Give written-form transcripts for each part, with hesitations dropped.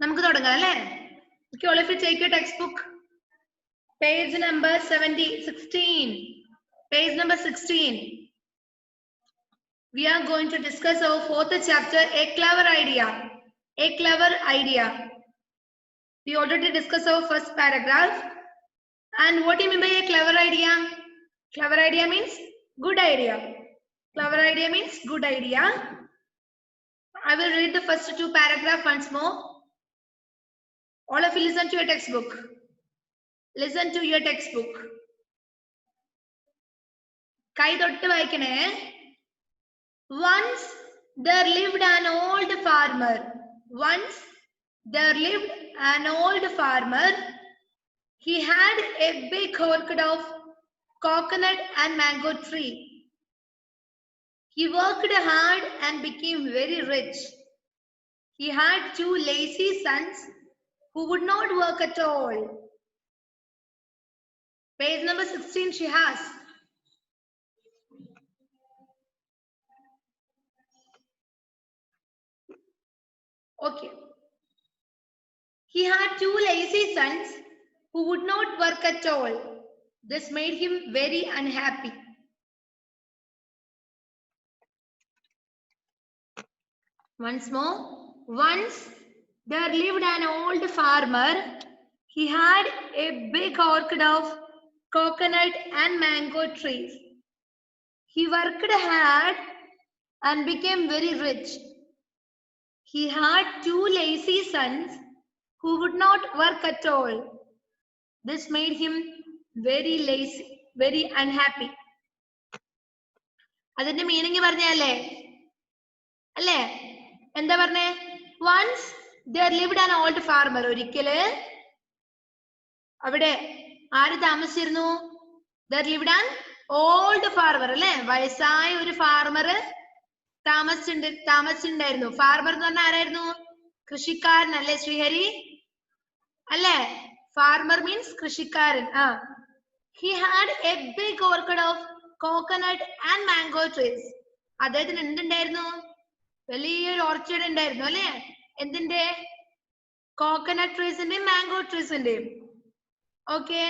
നമുക്ക് തുടങ്ങാം അല്ലേ? Okay, all of you take your textbook. Page number 16. Page number 16. We are going to discuss our fourth chapter, A Clever Idea. A Clever Idea. We already discussed our first paragraph. And what do you mean by a clever idea? Clever idea means good idea. Clever idea means good idea. I will read the first two paragraphs once more. All of you listen to your textbook. Listen to your textbook. Kai thottu vaikane. Once there lived an old farmer. Once there lived an old farmer. He had a big orchard of coconut and mango tree. He worked hard and became very rich. He had two lazy sons who would not work at all. Page number 16 she has. Okay. He had two lazy sons who would not work at all. This made him very unhappy. Once more. Once there lived an old farmer. He had a big orchard of coconut and mango trees. He worked hard and became very rich. He had two lazy sons who would not work at all. This made him very lazy, very unhappy. അതിന്റെ meaning പറഞ്ഞല്ലേ? അല്ലേ? എന്താ പറഞ്ഞേ? Once there lived an old farmer. ഒരിക്കല് അവിടെ ആര് താമസിച്ചിരുന്നു? There lived an old farmer. അല്ലേ? വയസ്സായ ഒരു ഫാർമർ താമസിച്ചിട്ടുണ്ടായിരുന്നു. ഫാർമർ എന്ന് പറഞ്ഞാൽ ആരായിരുന്നു? കൃഷിക്കാരൻ അല്ലേ ശ്രീഹരി? അല്ലേ? ഫാർമർ മീൻസ് കൃഷിക്കാരൻ. He had a big orchard of coconut and mango trees. അദ്ദേഹത്തിന് എന്തുണ്ടായിരുന്നു? വലിയൊരു ഓർച്ചർഡ് ഉണ്ടായിരുന്നു അല്ലേ? എന്തിന്റെ? കോക്കനട്ട് ട്രീസിന്റെയും മാംഗോ ട്രീസിന്റെയും. Okay.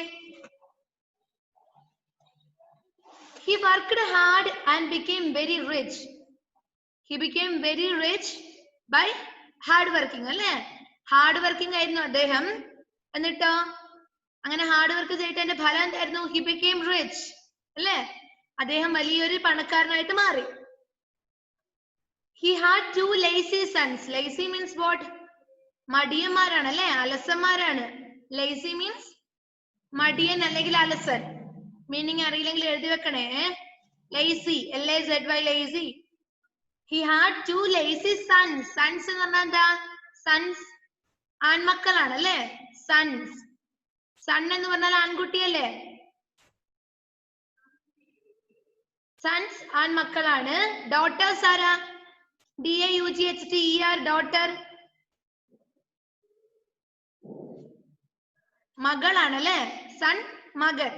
He worked hard and became very rich. He became very rich by hard working. അല്ലേ? ഹാർഡ് വർക്കിംഗ് ആയിരുന്നു അദ്ദേഹം. എന്നിട്ടോ അങ്ങനെ ഹാർഡ് വർക്ക് ചെയ്തിട്ട് അതിന്റെ ഫലം എന്തായിരുന്നു? He became rich. അല്ലേ? അദ്ദേഹം വലിയൊരു പണക്കാരനായിട്ട് മാറി. He had two lazy sons. Lazy means what? മടിയന്മാരാണ് അല്ലേ? അലസന്മാരാണ്. Lazy means മടിയൻ അല്ലെങ്കിൽ അലസൻ. മീനിങ് അറിയില്ലെങ്കിൽ എഴുതി വെക്കണേ. Lazy, L-A-Z-Y, lazy. He had two lazy sons. Sons എന്ന് പറഞ്ഞാൽ എന്താ? Sons ആൺമക്കളാണ് അല്ലേ? Sons. Son എന്ന് പറഞ്ഞാൽ ആൺകുട്ടിയല്ലേ? Sons ആൺമക്കളാണ്. Daughters ആരാ? D-A-U-G-H-T-E-R, daughter. മകളാണ് അല്ലേ? Son, മകൻ.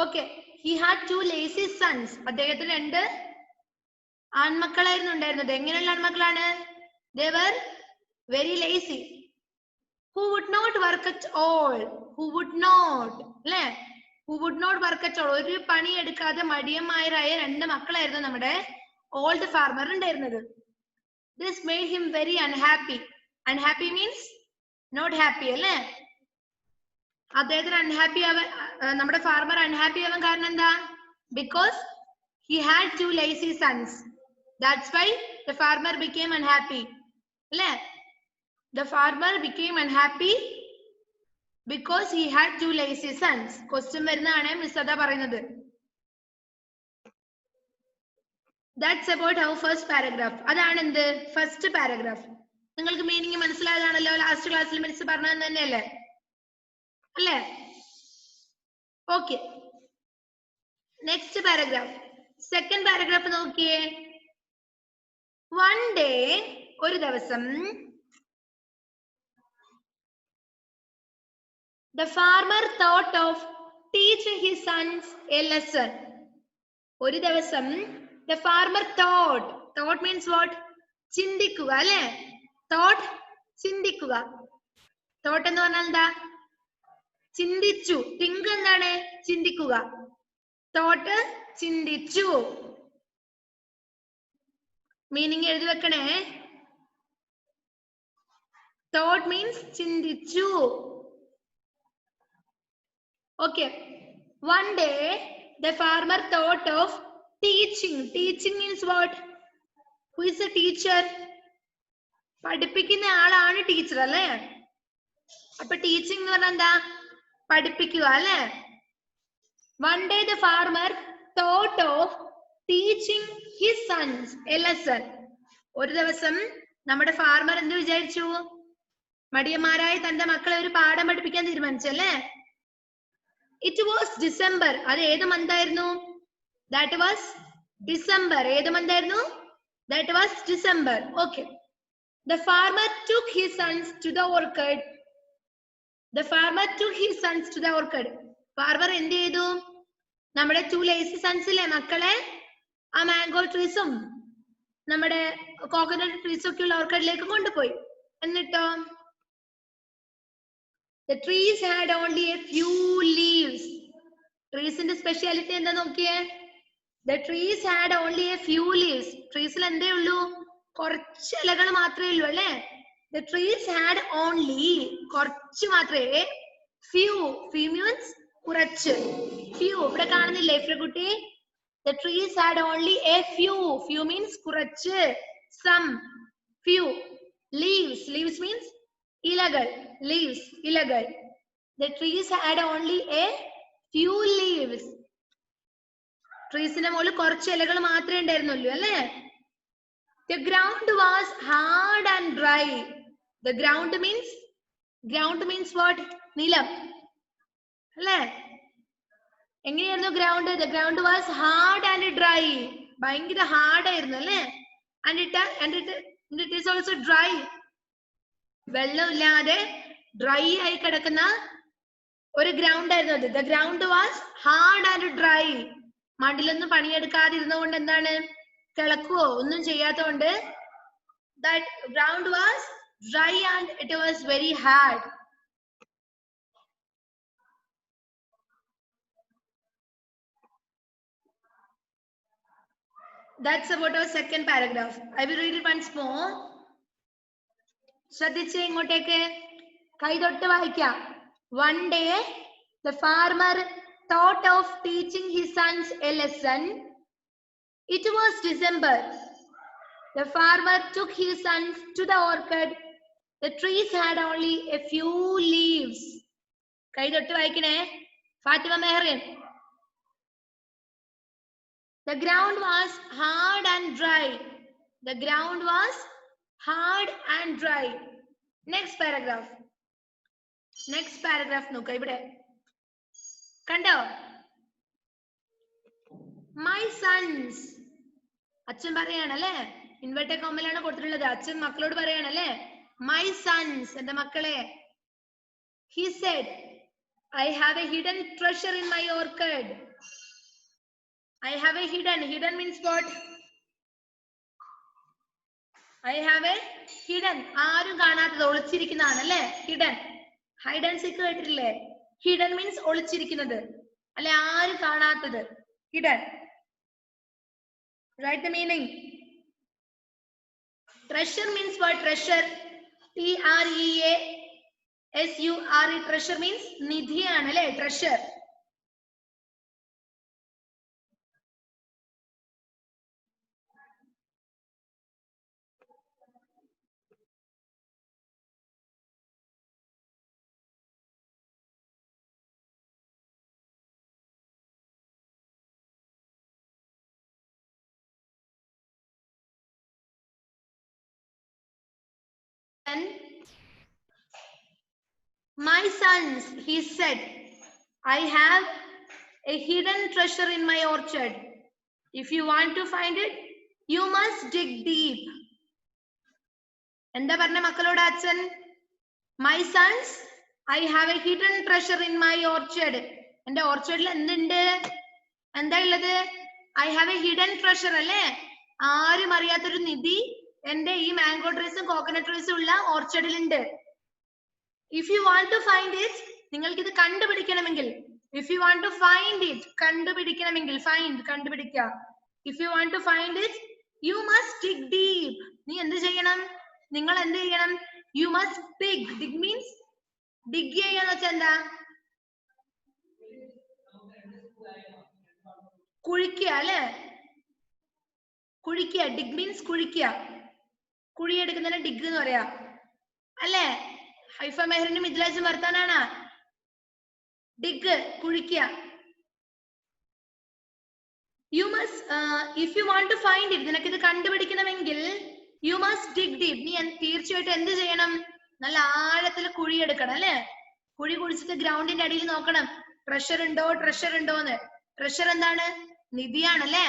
Okay. He had two lazy sons. അദ്ദേഹത്തിന് രണ്ട് ആൺമക്കളായിരുന്നു ഉണ്ടായിരുന്നത്. എങ്ങനെയുള്ള ആൺമക്കളാണ്? They were very lazy. Who would not work at all. Who would not. അല്ലേ? Who would not work at all. ഒരു പണി എടുക്കാതെ മടിയന്മാരായ രണ്ട് മക്കളായിരുന്നു നമ്മുടെ ഓൾഡ് ഫാർമർ ഉണ്ടായിരുന്നത്. This made him very unhappy. Unhappy means not happy അല്ലേ? അദ്ദേഹത്തിന് അൺഹാപ്പി ആവാൻ, നമ്മുടെ ഫാർമർ അൺഹാപ്പി ആവാൻ കാരണം എന്താ? Because he had two lazy sons. That's why the farmer became unhappy. അല്ലേ? The farmer became unhappy because he had two lazy sons. Question വരുന്നതാണ് miss അതാ പറയുന്നത്. That's about our first paragraph. അതാണ് എന്ത്? First paragraph. നിങ്ങൾക്ക് meaning മനസ്സിലായതാണല്ലോ? Last ക്ലാസ്സിൽ miss പറഞ്ഞത് തന്നെയല്ലേ? അല്ലേ? Okay. Next paragraph. Second paragraph നോക്കിയേ. One day, ഒരു ദിവസം, the farmer thought of teaching his sons a lesson. ഒരു ദിവസം the farmer thought means what? ചിന്തിക്കുക അല്ലേ? Thought ചിന്തിക്കുക. തോട്ട് എന്ന് പറഞ്ഞാൽ എന്താ? ചിന്തിച്ചു. തിങ്ക് എന്താണ്? ചിന്തിക്കുക. തോട്ട് ചിന്തിച്ചു. മീനിങ് എഴുതി വെക്കണേ. തോട്ട് മീൻസ് ചിന്തിച്ചു. Okay. One day, the farmer thought of teaching. Teaching means what? Who is a teacher? പഠിപ്പിക്കുന്ന ആളാണ് ടീച്ചർ അല്ലേ? അപ്പൊ ടീച്ചിങ് എന്ന് പറഞ്ഞാൽ എന്താ? പഠിപ്പിക്കുക അല്ലേ? One day the farmer thought of teaching his sons a lesson. ഒരു ദിവസം നമ്മുടെ ഫാർമർ എന്ത് വിചാരിച്ചു? മടിയന്മാരായ തന്റെ മക്കളെ ഒരു പാഠം പഠിപ്പിക്കാൻ തീരുമാനിച്ചല്ലേ? It was December. അത് ഏത് മന്ത് ആയിരുന്നു? That was December. ഏത് മന്ത് ആയിരുന്നു? That was December. Okay. The farmer took his sons to the orchard. The farmer took his sons to the orchard. Farmer എന്ത് ചെയ്തു? നമ്മുടെ 2 lazy sons ഇല്ലേ മക്കളെ? ആ മാംഗോ ട്രീസും നമ്മുടെ കോക്കനട്ട് ട്രീസും ഒക്കെ ഉള്ള ഓർക്കിഡിലേക്ക് കൊണ്ടുപോയി. എന്നിട്ടോ? The trees had only a few leaves. Trees ന്റെ സ്പെഷ്യാലിറ്റി എന്താ നോക്കിയേ? The trees had only a few leaves. Trees ൽ എന്തേ ഉള്ളൂ? കുറച്ച് ഇലകൾ മാത്രമേ ഉള്ളൂ അല്ലേ? The trees had only കുറച്ച് മാത്രമേ. Few. Few means കുറച്ച്. Few. ഇവിടെ കാണുന്നില്ലേ ഫ്രകുട്ടി? The trees had only a few. Few means കുറച്ച്. Some. Few. Leaves. Leaves means ഇലകൾ. Leaves. ഇലകൾ. The trees had only a few leaves. ട്രീസിന്റെ മുകളിൽ കുറച്ച് ഇലകൾ മാത്രമേ ഉണ്ടായിരുന്നുള്ളൂ അല്ലേ? The ground was hard and dry. The ground means what? നിലം അല്ലേ? എങ്ങനെയായിരുന്നു ground? The ground was hard and dry. ഭയങ്കര ഹാർഡ് ആയിരുന്നു അല്ലേ? And it is also dry. വെള്ളമില്ലാതെ ഡ്രൈ ആയി കിടക്കുന്ന ഒരു ഗ്രൗണ്ട് ആയിരുന്നു അത്. The ground was hard and dry. മണ്ണിലൊന്നും പണിയെടുക്കാതിരുന്നതുകൊണ്ട് എന്താണ്? കിളക്കുവോ ഒന്നും ചെയ്യാത്തതുകൊണ്ട് that ground was dry and it was very hard. That's about our second paragraph. I will read it once more. ശ്രദ്ധിച്ചേ ഇങ്ങോട്ടേക്ക്. കൈതൊട്ട് വായിക്കാം. One day, the farmer thought of teaching his sons a lesson. It was December. The farmer took his sons to the orchard. The trees had only a few leaves. കൈതൊട്ട് വായിക്കണേ. Fathima Mehreen. The ground was hard and dry. The ground was hard and dry. Next paragraph. Next paragraph നോക്ക ഇവിടെ. കണ്ടോ? My sons. അച്ഛൻ പറയാണല്ലേ? Inverted കോമയിലാണ് കൊടുത്തിട്ടുള്ളത്. അച്ഛൻ മക്കളോട് പറയാണല്ലേ? My sons. എന്റെ മക്കളെ. He said, I have a hidden treasure in my orchard. I have a hidden. Hidden means what? I have a hidden. ആരും കാണാത്തത് ഒളിച്ചിരിക്കുന്നതാണ് അല്ലേ? Hidden. Hide and seek കേട്ടിട്ടില്ലേ? Hidden means ഒളിച്ചിരിക്കുന്നത് അല്ലെ? ആരും കാണാത്തത്. Hidden. Write the meaning. Treasure means what? Treasure. T-R-E-A-S-U-R-E. Treasure means നിധിയാണ് അല്ലേ? Treasure. My sons, he said, I have a hidden treasure in my orchard. If you want to find it, you must dig deep. എന്താ പറഞ്ഞ മക്കളോട് അച്ഛൻ? My sons, I have a hidden treasure in my orchard. എന്റെ ഓർച്ചർഡിൽ എന്തുണ്ട്? എന്താ ഉള്ളത്? I have a hidden treasure അല്ലേ? ആരും അറിയാത്തൊരു നിധി എന്റെ ഈ മാംഗോ ട്രീസും കോക്കനട്ട് ട്രീസും ഉള്ള ഓർച്ചർഡിലുണ്ട്. If you want to find it, നിങ്ങൾക്ക് ഇത് കണ്ടുപിടിക്കണമെങ്കിൽ, if you want to find it, കണ്ടുപിടിക്കണമെങ്കിൽ, ഫൈൻഡ് കണ്ടുപിടിക്കുക. If you want to find it, you must dig deep. നീ എന്ത് ചെയ്യണം? നിങ്ങൾ എന്ത് ചെയ്യണം? You must dig. Dig means dig ചെയ്യാന്ന് വെച്ചാൽ എന്താ? കുഴിക്കുക അല്ലെ? കുഴിക്കുക. ഡിഗ് മീൻസ് കുഴിക്കുക. കുഴിയെടുക്കുന്നതിന് ഡിഗ് എന്ന് പറയാ അല്ലേ? ഹൈഫ മെഹറിനും മിദ്ലാജും വർത്താനാണ്. ഡിഗ് കുഴിക്കുക. You must if you want to find it, നിനക്ക് ഇത് കണ്ടുപിടിക്കണമെങ്കിൽ യു മസ്റ്റ് ഡിഗ് ഡീപ്. നീ തീർച്ചയായിട്ടും എന്ത് ചെയ്യണം? നല്ല ആഴത്തിൽ കുഴിയെടുക്കണം അല്ലെ? കുഴി കുഴിച്ചിട്ട് ഗ്രൗണ്ടിന്റെ അടിയിൽ നോക്കണം, ട്രഷർ ഉണ്ടോ, ട്രഷർ ഉണ്ടോന്ന്. ട്രഷർ എന്താണ്? നിധിയാണല്ലേ?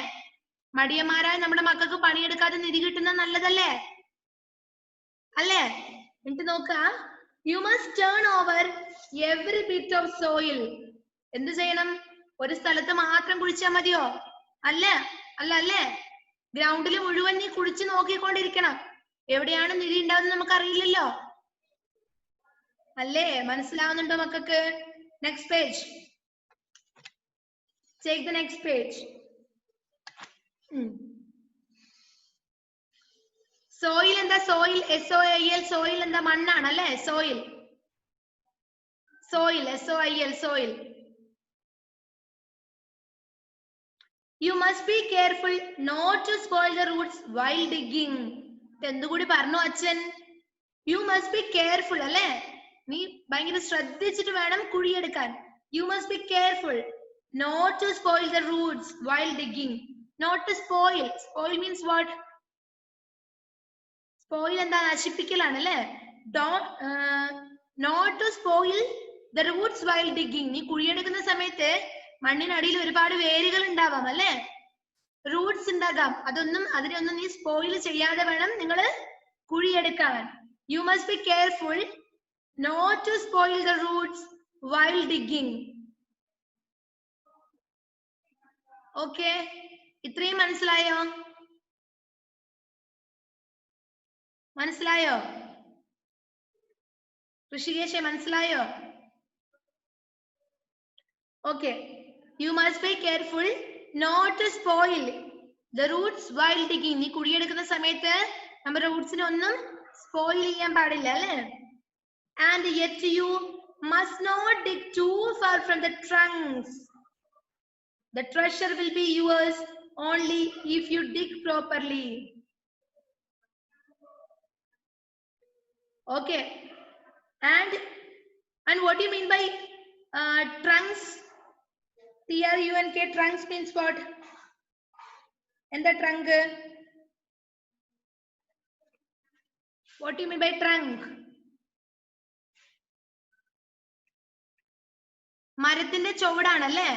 മടിയന്മാരായ നമ്മുടെ മക്കൾക്ക് പണിയെടുക്കാതെ നിധി കിട്ടുന്ന നല്ലതല്ലേ? അല്ലേ? എന്നിട്ട് നോക്ക, you must turn over every bit of soil. എന്ത് ചെയ്യണം? ഒരു സ്ഥലത്ത് മാത്രം കുഴിച്ചാൽ മതിയോ? അല്ല അല്ല അല്ലേ? ഗ്രൗണ്ടിൽ മുഴുവൻ നീ കുഴിച്ച് നോക്കിക്കൊണ്ടിരിക്കണം. എവിടെയാണ് നിധി ഉണ്ടാവുന്നത് നമുക്ക് അറിയില്ലല്ലോ അല്ലേ? മനസ്സിലാവുന്നുണ്ടോ മക്കൾക്ക്? Next page, take the next page. Soil എന്താ? Soil SOIL. സോയിൽ എന്താ? മണ്ണാണ് അല്ലേ? Soil. Soil SOIL. Soil. You must be careful not to spoil the roots while digging. എന്തുകൂടി പറഞ്ഞു അച്ഛൻ? You must be careful അല്ലേ? നീ ഭയങ്കര ശ്രദ്ധിച്ചിട്ട് വേണം കുഴിയെടുക്കാൻ. You must be careful not to spoil the roots while digging. Not to spoil. Spoil means what? Spoil എന്താ? നശിപ്പിക്കലാണ് അല്ലേ? Not to spoil the roots while digging. നീ കുഴിയെടുക്കുന്ന സമയത്ത് മണ്ണിനടിയിൽ ഒരുപാട് വേരുകൾ ഉണ്ടാവാം അല്ലേ? റൂട്ട്സ് ഉണ്ടാകാം. അതിനൊന്നും നീ സ്പോയിൽ ചെയ്യാതെ വേണം നിങ്ങൾ കുഴിയെടുക്കാൻ. You must be careful not to spoil the roots while digging. Okay, ഇത്രയും മനസ്സിലായോ? മനസ്സിലായോ ഋഷികേശേ? മനസ്സിലായോ? Okay. You must be careful not to spoil the roots while digging. നീ കുഴിയെടുക്കുന്ന സമയത്ത് നമ്മുടെ റൂട്ട്സിനെ ഒന്നും സ്പോയിൽ ചെയ്യാൻ പാടില്ല അല്ലേ? And yet you must not dig too far from the trunks. The treasure will be yours only if you dig properly. Okay. And what do you mean by trunks? TRUNK. Trunks means what? And the trunk. What do you mean by trunk? മരത്തിന്റെ ചുവടാണല്ലേ?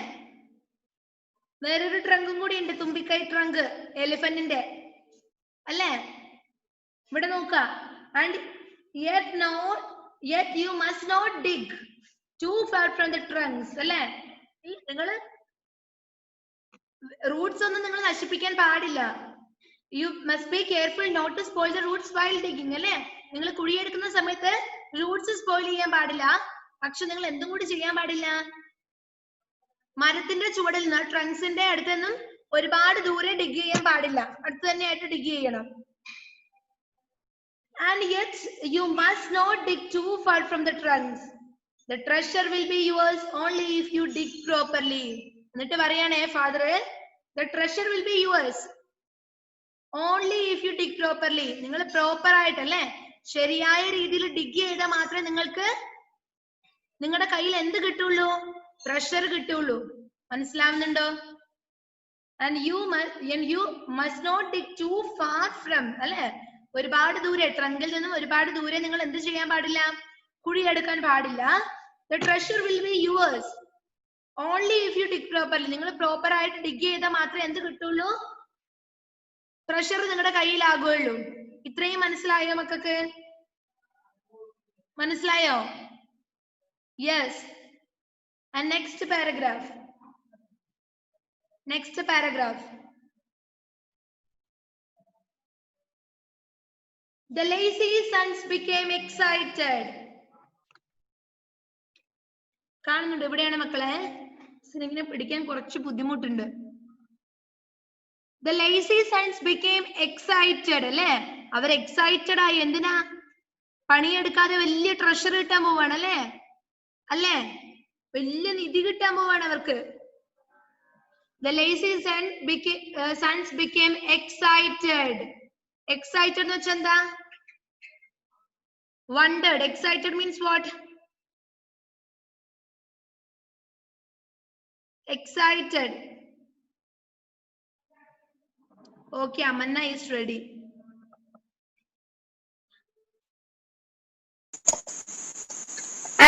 വേറൊരു ട്രങ്കും കൂടി ഉണ്ട്, തുമ്പിക്കൈ trunk, എലിഫന്റിന്റെ അല്ലേ? ഇവിടെ നോക്ക. And yet you must not dig too far from the trunks അല്ലേ? നിങ്ങള് റൂട്ട്സ് ഒന്നും നിങ്ങൾ നശിപ്പിക്കാൻ പാടില്ല. You must be careful not to spoil the roots while digging അല്ലേ? നിങ്ങൾ കുഴിയെടുക്കുന്ന സമയത്ത് റൂട്ട്സ് സ്പോയിൽ ചെയ്യാൻ പാടില്ല. പക്ഷെ നിങ്ങൾ എന്തും കൂടി ചെയ്യാൻ പാടില്ല, മരത്തിന്റെ ചുവടിൽ നിന്ന്, ട്രങ്ക്സിന്റെ അടുത്ത് നിന്നും ഒരുപാട് ദൂരെ ഡിഗ് ചെയ്യാൻ പാടില്ല. അടുത്ത് തന്നെയായിട്ട് ഡിഗ് ചെയ്യണം. And yet you must not dig too far from the trunks. The treasure will be yours only if you dig properly. എന്നിട്ട് പറയാനേ father, the treasure will be yours only if you dig properly. നിങ്ങൾ proper ആയിട്ടല്ലേ, ശരിയായ രീതിയിൽ dig ചെയ്താൽ മാത്രമേ നിങ്ങൾക്ക് നിങ്ങളുടെ കയ്യിൽ എന്ത് കിട്ടുള്ളൂ? ട്രഷർ കിട്ടുള്ളൂ. മനസ്സിലാവുന്നുണ്ടോ? And you must not dig too far from അല്ലെ? ഒരുപാട് ദൂരെ, ട്രങ്കിൽ നിന്നും ഒരുപാട് ദൂരെ നിങ്ങൾ എന്ത് ചെയ്യാൻ പാടില്ല? കുഴിയെടുക്കാൻ പാടില്ല. The treasure will be yours only if you dig properly. നിങ്ങൾ പ്രോപ്പർ ആയിട്ട് ഡിഗ് ചെയ്താൽ മാത്രമേ എന്ത് കിട്ടുള്ളൂ? ട്രഷർ നിങ്ങളുടെ കയ്യിലാകുള്ളൂ. ഇത്രയും മനസ്സിലായോ മക്കൾക്ക്? മനസ്സിലായോ? Yes. And next paragraph. Next paragraph. The lazy sons became excited. കാണുന്നുണ്ട് എവിടെയാണ് മക്കളെ? ഇതിനെ പിടിക്കാൻ കുറച്ച് ബുദ്ധിമുട്ടുണ്ട്. The lazy sons became excited. അല്ലേ? അവർ എക്സൈറ്റഡ് ആയി. എന്തിനാ? പണിയെടുക്കാതെ വലിയ ട്രഷർ കിട്ടാൻ പോവാണ് അല്ലേ? അല്ലേ? വലിയ നിധി കിട്ടാൻ പോവാണ് അവർക്ക്. The lazy sons became excited. Excited എന്ന് വെച്ചാൽ എന്താ? Wondered. Excited means what? Excited. Okay, Amanna is ready.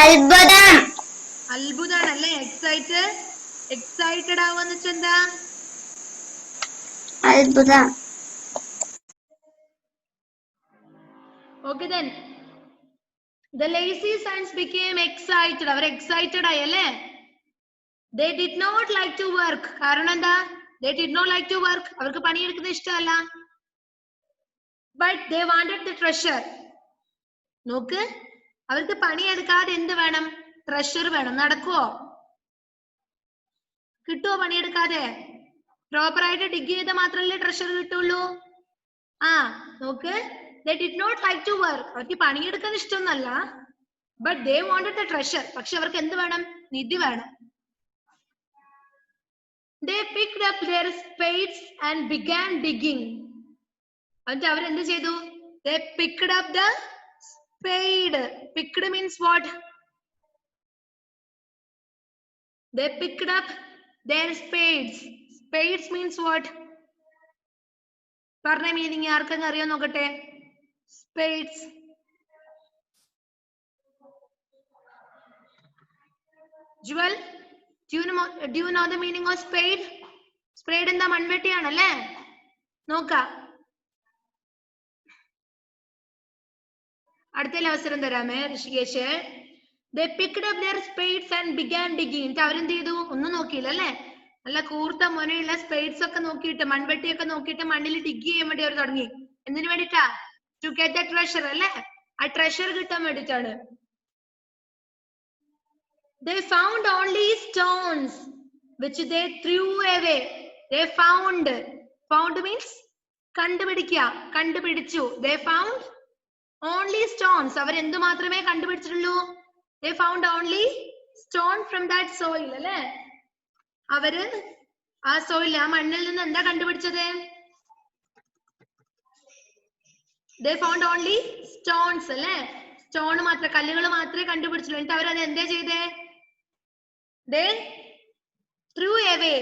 അത്ഭുതം. അത്ഭുതാണല്ലേ? എക്സൈറ്റഡ് ആവാന്ന് വെച്ചാൽ എന്താ? അത്ഭുതം. Okay then. The lazy sons became excited. Our excited ആയി അല്ലേ? They did not like to work. കാരണം എന്താ? They did not like to work. അവർക്ക് പണിയെടുക്കുന്നത് ഇഷ്ടമല്ല. But they wanted the treasure. നോക്ക്, അവർക്ക് പണിയെടുക്കാതെ എന്ത് വേണം? ട്രഷർ വേണം. നടക്കുവോ? കിട്ടുവോ പണിയെടുക്കാതെ? പ്രോപ്പർ ആയിട്ട് ഡിഗ് ചെയ്ത് മാത്രമല്ലേ ട്രഷർ കിട്ടുള്ളൂ. നോക്ക്, they did not like to work. അവർക്ക് പണിയെടുക്കാൻ ഇഷ്ടമൊന്നല്ല. But they wanted the treasure. പക്ഷെ അവർക്ക് എന്ത് വേണം? നിധി വേണം. They picked up their spades and began digging. എന്നിട്ട് അവരെന്ത് ചെയ്തു? They picked up the spade. Picked means what? They picked up their spades. Spades means what? പറഞ്ഞ മീനിങ് ആർക്കെങ്കിലും അറിയാൻ നോക്കട്ടെ. Spades. Jewel, do you know the meaning of spade? Spade എന്താ? മൺവെട്ടിയാണല്ലേ? നോക്കാം. അടുത്ത അവസരം തരാമേ Rishikesh. They picked up their spades and began digging. എന്നിട്ട് അവരെന്ത് ചെയ്തു? ഒന്നും നോക്കിയില്ല അല്ലേ? നല്ല കൂർത്ത മുനയുള്ള സ്പേഡ്സ് ഒക്കെ നോക്കിയിട്ട്, മൺവെട്ടിയൊക്കെ നോക്കിയിട്ട് മണ്ണിൽ ഡിഗ് ചെയ്യാൻ വേണ്ടി അവർ തുടങ്ങി. എന്തിനു വേണ്ടിട്ടാ? To get the treasure അല്ലേ? ആ ട്രഷർ കിട്ടാൻ വേണ്ടിട്ടാണ്. They found only stones which they threw away. They found means കണ്ടുപിടിക്കുക, കണ്ടുപിടിച്ചു. They found only stones. അവർ എന്തു മാത്രമേ കണ്ടുപിടിച്ചിട്ടുള്ളൂ? They found only stone from that soil അല്ലേ? അവര് ആ സോയിൽ, ആ മണ്ണിൽ നിന്ന് എന്താ കണ്ടുപിടിച്ചത്? They found only stones അല്ലേ? സ്റ്റോൺ മാത്രം, കല്ലുകൾ മാത്രമേ കണ്ടുപിടിച്ചുള്ളൂ. എന്നിട്ട് അവരത് എന്താ ചെയ്തേ? They threw away.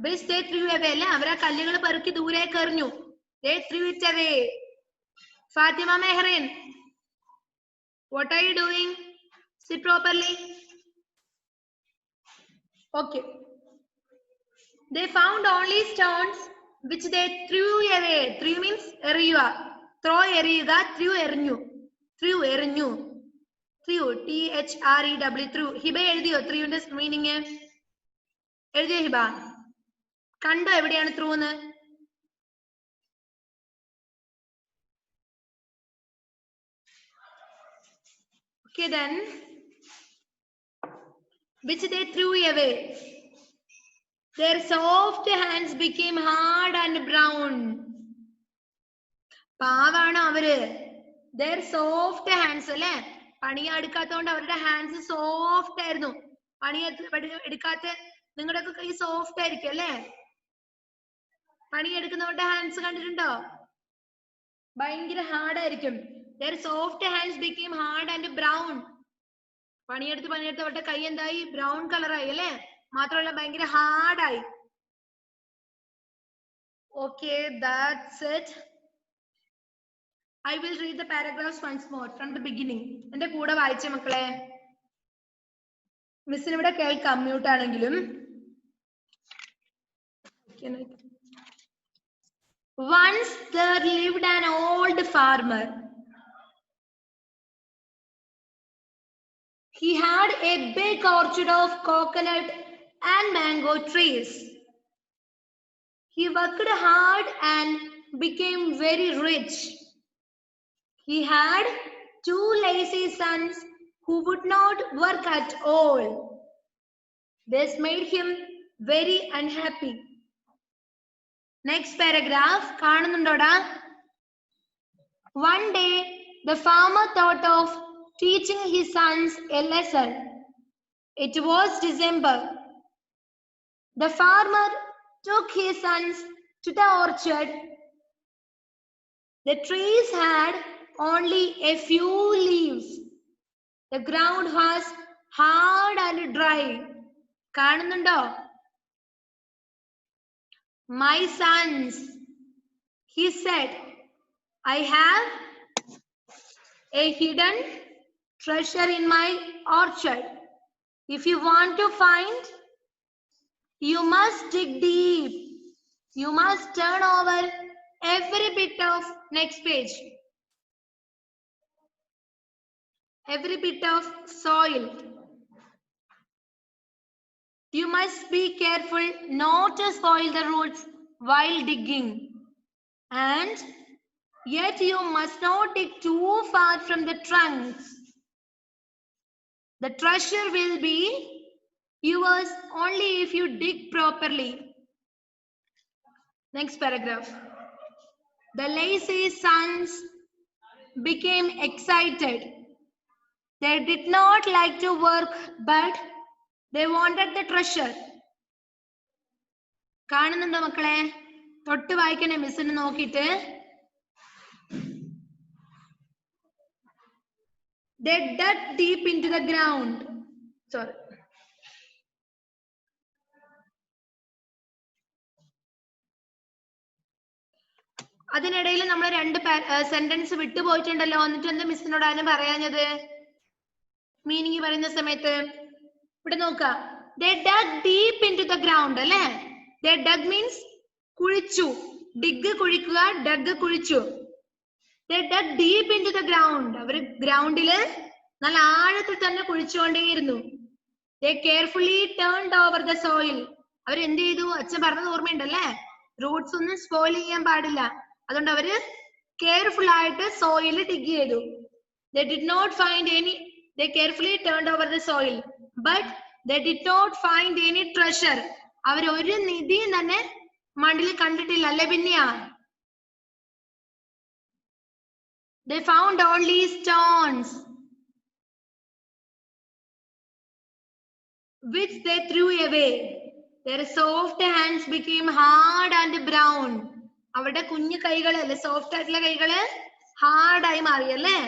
Which they threw away അല്ലേ? അവർ ആ കല്ലുകൾ പെറുക്കി ദൂരേക്ക് എറിഞ്ഞു. They threw it away. Fatima Mehrin, what are you doing? Sit properly. Okay. They found only stones which they threw away. Threw means എറിയുക. Throw എറിയുക. Threw എറിഞ്ഞു. Threw എറിഞ്ഞു. Threw, T-H-R-E-W, threw. Hiba എഴുതിയോ ത്രീയുടെ മീനിങ്? എഴുതിയോ ഹിബ? കണ്ടോ എവിടെയാണ് ത്രൂ എന്ന്? Okay then. Which they threw away. Their soft hands became hard and brown. പാവാണ് അവര്. Their soft hands അല്ലേ? പണിയെടുക്കാത്തതുകൊണ്ട് അവരുടെ ഹാൻഡ്സ് സോഫ്റ്റ് ആയിരുന്നു. എടുക്കാത്ത നിങ്ങളുടെ കൈ സോഫ്റ്റ് ആയിരിക്കും അല്ലേ? പണിയെടുക്കുന്നവരുടെ ഹാൻഡ്സ് കണ്ടിട്ടുണ്ടോ? ഭയങ്കര ഹാർഡ് ആയിരിക്കും. Their soft hands became hard and brown. പണിയെടുത്ത് അവരുടെ കൈ എന്തായി? ബ്രൗൺ കളറായി അല്ലേ? മാത്രമല്ല ഭയങ്കര ഹാർഡായി. Okay, that's it. I will read the paragraphs once more from the beginning. എന്റെ കൂടെ വായിച്ച മക്കളെ. മിസ്സിന് ഇവിടെ കേൾക്കാം മ്യൂട്ട് ആണെങ്കിലും. Once there lived an old farmer. He had a big orchard of coconut and mango trees. He worked hard and became very rich. He had 2 lazy sons who would not work at all. This made him very unhappy. Next paragraph. One day, the farmer thought of teaching his sons a lesson. It was December. The farmer took his sons to the orchard. The trees had only a few leaves. The ground was hard and dry. My sons, he said, I have a hidden treasure in my orchard. If you want to find, you must dig deep. You must turn over every bit of, next page, every bit of soil. You must be careful not to spoil the roots while digging. And yet you must not dig too far from the trunks. The treasure will be yours only if you dig properly. Next paragraph. The lazy sons became excited. They did not like to work, but they wanted the treasure. കാണുന്നുണ്ടോ മക്കളെ? തൊട്ട് വായിക്കണേ മിസ്സിന് നോക്കിയിട്ട്. They dug deep into the ground. Sorry. അതിനിടയിൽ നമ്മൾ 2 sentence വിട്ടുപോയിട്ടുണ്ടല്ലോ. എന്നിട്ട് എന്താ മിസ്സിനോട് ആരും പറയാഞ്ഞത്? മീനിങ് പറയുന്ന സമയത്ത് ഇവിടെ നോക്കാം. They dug deep into the ground അല്ലേ? They dug means കുഴിച്ചു. dig കുഴിക്കുക, dug കുഴിച്ചു. They dug deep into the ground. അവർ ഗ്രൗണ്ടില് നല്ല ആഴത്തിൽ തന്നെ കുഴിച്ചുകൊണ്ടേയിരുന്നു. They carefully turned over the soil. അവർ എന്ത് ചെയ്തു? അച്ഛൻ പറഞ്ഞത് ഓർമ്മയുണ്ടല്ലേ? റൂട്ട്സ് ഒന്നും സ്പോയിൽ ചെയ്യാൻ പാടില്ല. അതുകൊണ്ട് അവര് കെയർഫുൾ ആയിട്ട് സോയിൽ ഡിഗ് ചെയ്തു. They carefully turned over the soil, but they did not find any treasure. അവർ ഒരു നിധിയും തന്നെ മണ്ണിൽ കണ്ടിട്ടില്ല അല്ലേ പിന്നെയാ? They found only stones, which they threw away. Their soft hands became hard and brown. അവരുടെ കുഞ്ഞു കൈകള് അല്ലെ, സോഫ്റ്റ് ആയിട്ടുള്ള കൈകള് ഹാർഡ് ആയി മാറിയല്ലേ?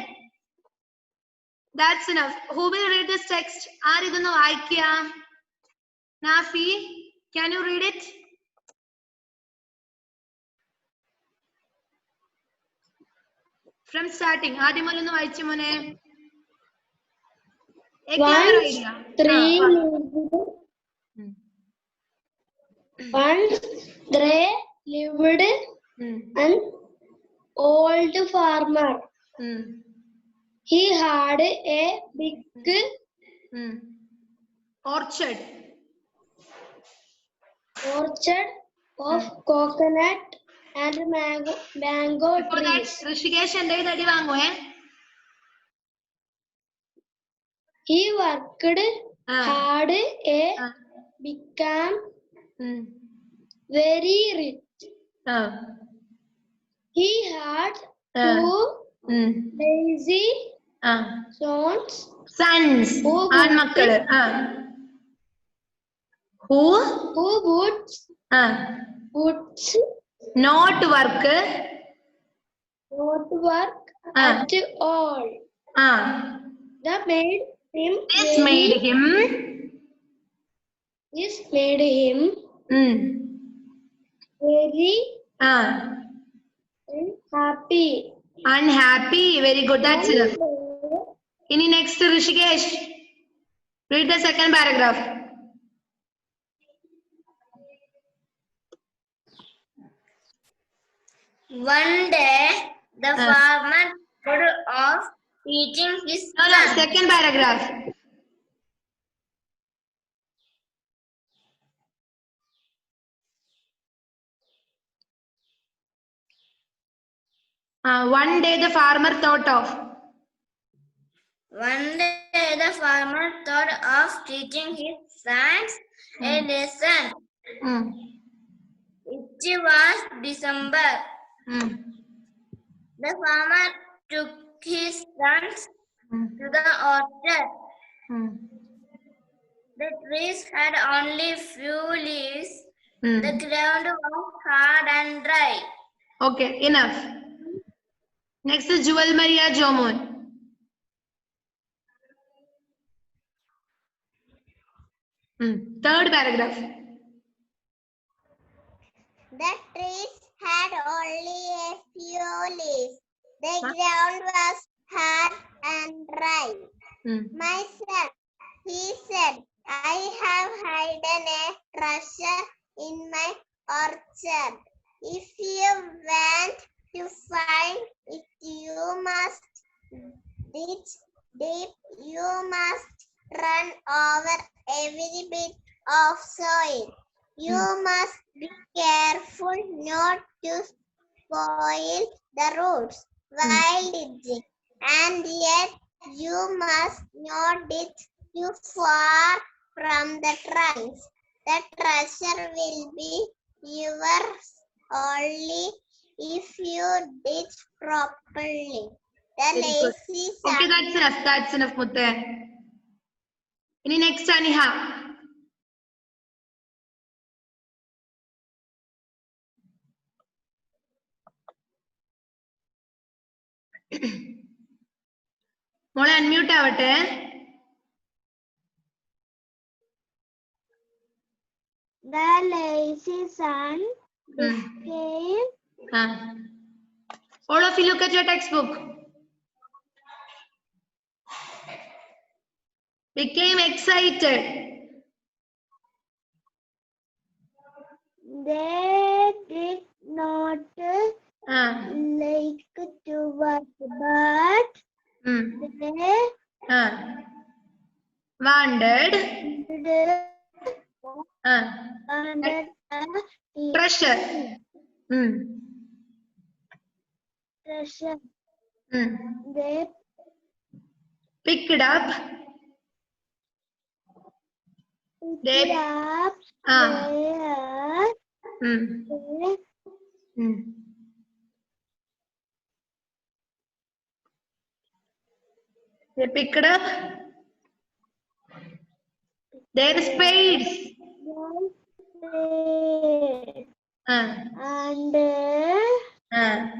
That's enough. Who will read this text? ആര് ഇതൊന്ന് വായിക്കുക? Nafi, can you read it? From starting. ആദ്യം മുതൽ ഒന്ന് വായിച്ചു മോനെ. Once there lived an old farmer. He had a big orchard of coconut and mango trees. Rishikesh ende adi vaanguve. He worked hard and became very rich. He had 2 lazy sons who would not work at all. This made him very unhappy. Very good. That's enough. Ini next Rishikesh. Read the second paragraph. One day, the farmer thought of teaching his son. Second paragraph. One day the farmer thought of. One day the farmer thought of teaching his sons a lesson. It was December. The farmer took his sons to the orchard. The trees had only few leaves. The ground was hard and dry. Okay, enough. Next is Jewel Maria Jomon. Third paragraph. The trees had only a few leaves. The ground was hard and dry. My son, he said, I have hidden a treasure in my orchard. If you want to find it, you must dig deep. You must run over every bit of soil. You must be careful not to spoil the roots while digging. And yet, you must not dig too far from the trunks. The treasure will be yours only if you dig properly. The lazy son. Okay, that's enough. That's enough, Mutte. Any next, Aniha? മോളെ unmute ആവട്ടെ. The lazy son became. All of you look at your textbook. Became excited. They did not like to work, but they wanted treasure. Treasure. They picked up. picked up They picked up their spades. And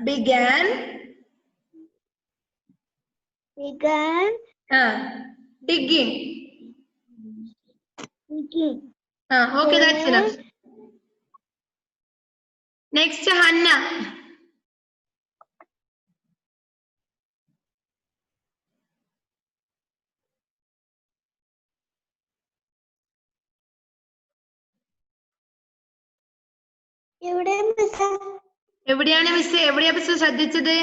began digging. Okay, that's enough. Next, Hannah. എവിടെയാണ് miss? എവിടെയാ miss ശ്രദ്ധിച്ചത്?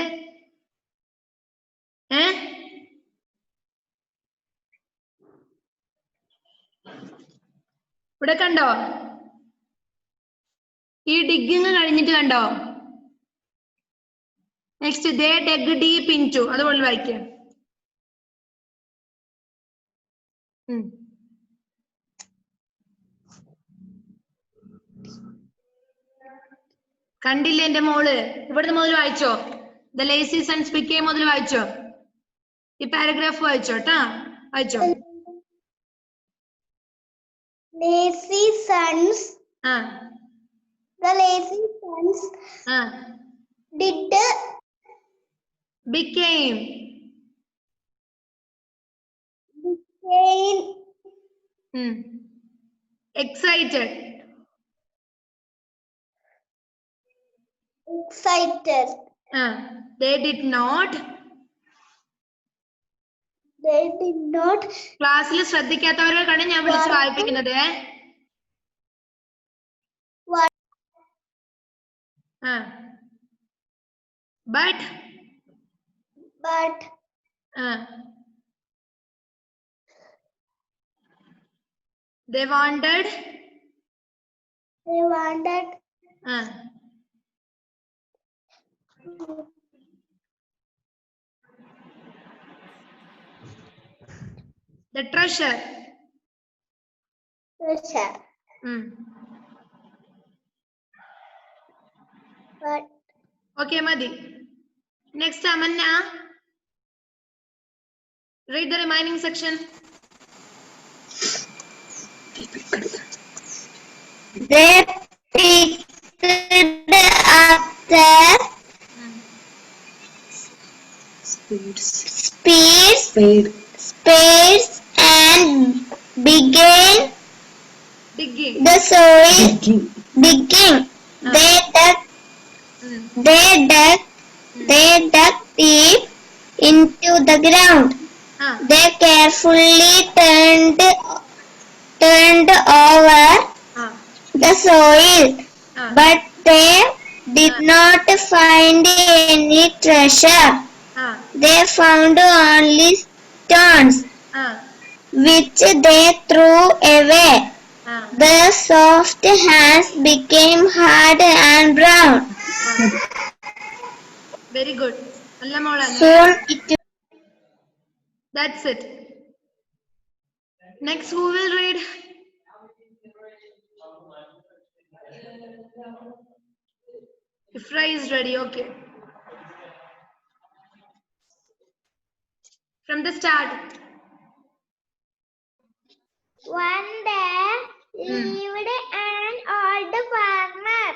ഇവിടെ കണ്ടോ? ഈ digging കഴിഞ്ഞിട്ട് കണ്ടോ? Next they dug deep into. അതുപോലെ വായിക്കാം. കണ്ടില്ലേ എന്റെ മോള്? ഇവിടുന്ന് മുതൽ വായിച്ചോ? The lazy sons became മുതൽ വായിച്ചോ? ഈ പാരഗ്രാഫ് വായിച്ചോ ട്ടാ? വായിച്ചോ? lazy sons. The lazy sons became excited. They did not ക്ലാസ്സിൽ ശ്രദ്ധിക്കാത്തവരെക്കാണ് ഞാൻ വിളിച്ച് വായിപ്പിക്കുന്നത്. but they wanted The treasure. Treasure. What? Okay, Madhi. Next, Amanna. Read the remaining section. They picked up the spades and began Digging. the soil. Digging. They dug deep into the ground. They carefully turned over the soil, but they did not find any treasure. They found only stones, which they threw away. The soft hands became hard and brown. Very good. Soon it. That's it. Next, who will read? Ifra is ready. Okay. From the start. One day lived an old farmer.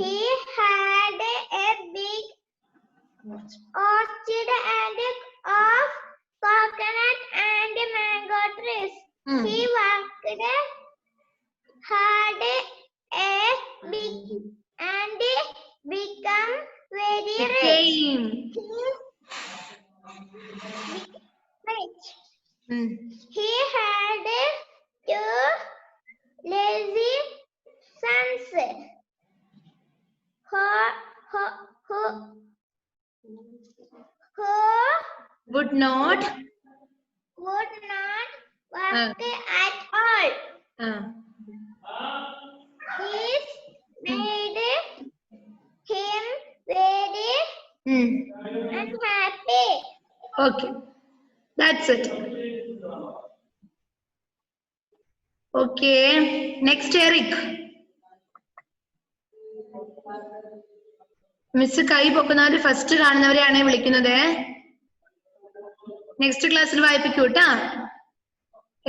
He had a big orchard and of coconut and mango trees. He worked hard and become very rich. He had two lazy sons who would not work at all. This made him very unhappy. Okay, that's it. Okay, next Eric. Miss Kai Pokanari first കാണുന്നവരെയാണ് വിളിക്കുന്നത്. Next ക്ലാസ്സിൽ വായിപ്പിക്കൂ ട്ടാ.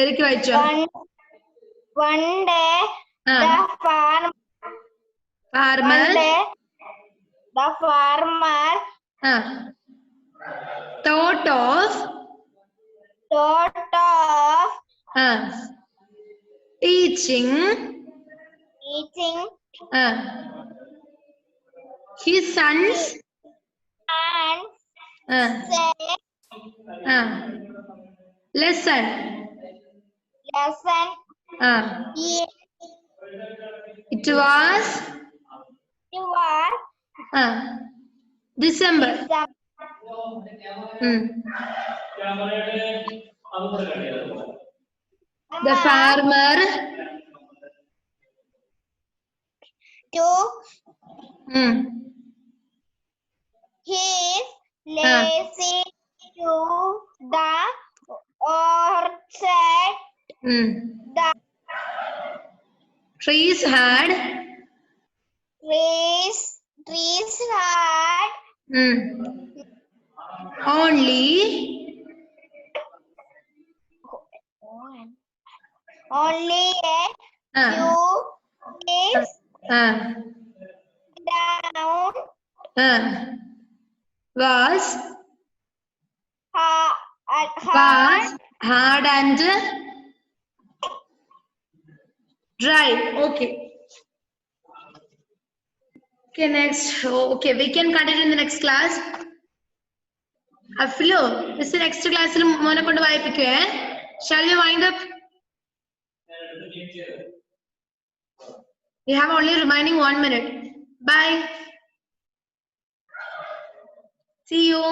എരിക്ക് വായിച്ചോ. One day the farmer thought of teaching his sons lesson. It was December. The farmer took his lazy to the orchard. The trees had only a few leaves down was hard and dry. Okay. Okay, next. Okay, we can continue in the next class. Aflo, this is next class. Shall we wind up? We have only remaining 1 minute. Bye. See you.